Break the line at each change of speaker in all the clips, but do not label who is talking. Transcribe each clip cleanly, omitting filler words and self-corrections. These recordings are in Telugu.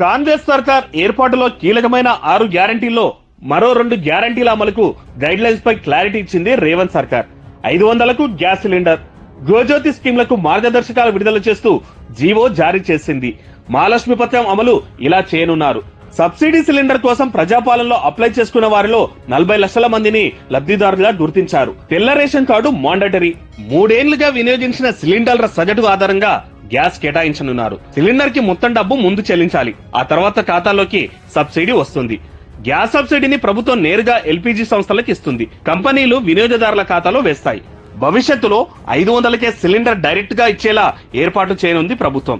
కాంగ్రెస్ సర్కార్ ఏర్పాటులో కీలకమైన 6 గ్యారంటీల్లో మరో 2 గ్యారంటీల అమలుకు గైడ్ లైన్స్ పై క్లారిటీ ఇచ్చింది రేవంత్ సర్కార్. 500కు గ్యాస్ సిలిండర్, గృహజ్యోతి స్కీమ్లకు మార్గదర్శకాలు విడుదల చేస్తూ జీవో జారీ చేసింది. మహాలక్ష్మి పథకం అమలు ఇలా చేయనున్నారు. సబ్సిడీ సిలిండర్ కోసం ప్రజాపాలనలో అప్లై చేసుకున్న వారిలో 40 లక్షల మందిని లబ్ధిదారులుగా గుర్తించారు. తెల్ల రేషన్ కార్డు మాండటరీ. 3 ఏళ్లుగా వినియోగించిన సిలిండర్ల సగటు ఆధారంగా గ్యాస్ కేటాయించనున్నారు. సిలిండర్ కి మొత్తం డబ్బు ముందు చెల్లించాలి, ఆ తర్వాత ఖాతాలోకి సబ్సిడీ వస్తుంది. గ్యాస్ సబ్సిడీని ప్రభుత్వం నేరుగా ఎల్పీజీ సంస్థలకు ఇస్తుంది. కంపెనీలు వినియోగదారుల ఖాతాలో వేస్తాయి. భవిష్యత్తులో 500కే సిలిండర్ డైరెక్ట్ గా ఇచ్చేలా ఏర్పాటు చేయనుంది ప్రభుత్వం.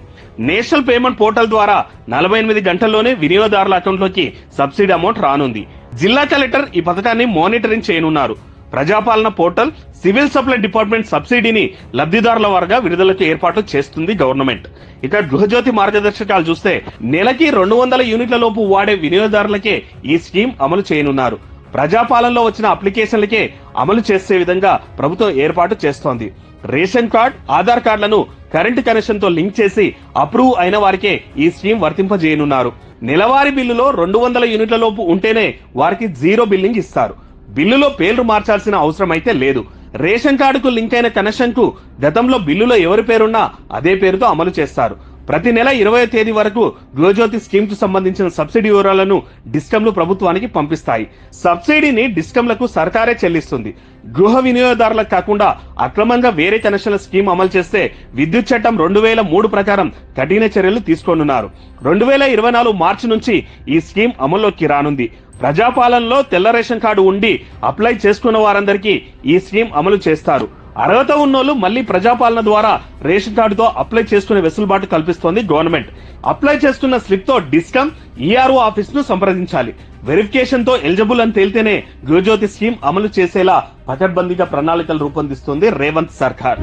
నేషనల్ పేమెంట్ పోర్టల్ ద్వారా 48 గంటల్లోనే వినియోగదారుల అకౌంట్లోకి సబ్సిడీ అమౌంట్ రానుంది. జిల్లా కలెక్టర్ ఈ పథకాన్ని మానిటరింగ్ చేయనున్నారు. ప్రజాపాలన పోర్టల్, సివిల్ సప్లై డిపార్ట్మెంట్ సబ్సిడీని లబ్ధిదారుల వారుగా విడుదలకు ఏర్పాటు చేస్తుంది గవర్నమెంట్. ఇక గృహజ్యోతి మార్గదర్శకాలు చూస్తే నెలకి 200 యూనిట్ల లోపు వాడే వినియోగదారులకే ఈ స్కీమ్ అమలు చేయనున్నారు. ప్రజాపాలనలో వచ్చిన అప్లికేషన్లకే అమలు చేసే విధంగా ప్రభుత్వం ఏర్పాటు చేస్తోంది. రేషన్ కార్డ్, ఆధార్ కార్డులను కరెంటు కనెక్షన్ తో లింక్ చేసి అప్రూవ్ అయిన వారికే ఈ స్కీమ్ వర్తింపజేయనున్నారు. నెలవారీ బిల్లులో 200 యూనిట్ల లోపు ఉంటేనే వారికి జీరో బిల్లింగ్ ఇస్తారు. బిల్లులో పేర్లు మార్చాల్సిన అవసరం అయితే లేదు. రేషన్ కార్డుకు లింక్ అయిన కనెక్షన్ కు గతంలో బిల్లులో ఎవరి పేరున్నా అదే పేరుతో అమలు చేస్తారు. ప్రతి నెల 20వ తేదీ వరకు గృహజ్యోతి స్కీమ్ కు సంబంధించిన సబ్సిడీ వివరాలను డిస్కంలు ప్రభుత్వానికి పంపిస్తాయి. సబ్సిడీని డిస్కంలకు సర్కారే చెల్లిస్తుంది. గృహ వినియోగదారులకు కాకుండా అక్రమంగా వేరే కనెక్షన్ల స్కీమ్ అమలు చేస్తే విద్యుత్ చట్టం 2003 ప్రకారం కఠిన చర్యలు తీసుకోనున్నారు. 2024 మార్చి నుంచి ఈ స్కీమ్ అమల్లోకి రానుంది. ప్రజాపాలనలో తెల్ల రేషన్ కార్డు ఉండి అప్లై చేసుకున్న వారందరికీ ఈ స్కీమ్ అమలు చేస్తారు. అర్హత ఉన్నోళ్లు మళ్లీ ప్రజాపాలన ద్వారా రేషన్ కార్డుతో అప్లై చేసుకునే వెసులుబాటు కల్పిస్తోంది గవర్నమెంట్. అప్లై చేసుకున్న స్లిప్ తో డిస్కమ్, ఈఆర్ఓ ఆఫీస్ ను సంప్రదించాలి. వెరిఫికేషన్ తో ఎలిజిబుల్ అని తేలితేనే గృహజ్యోతి స్కీమ్ అమలు చేసేలా పకడ్బందీగా ప్రణాళికలు రూపొందిస్తుంది రేవంత్ సర్కార్.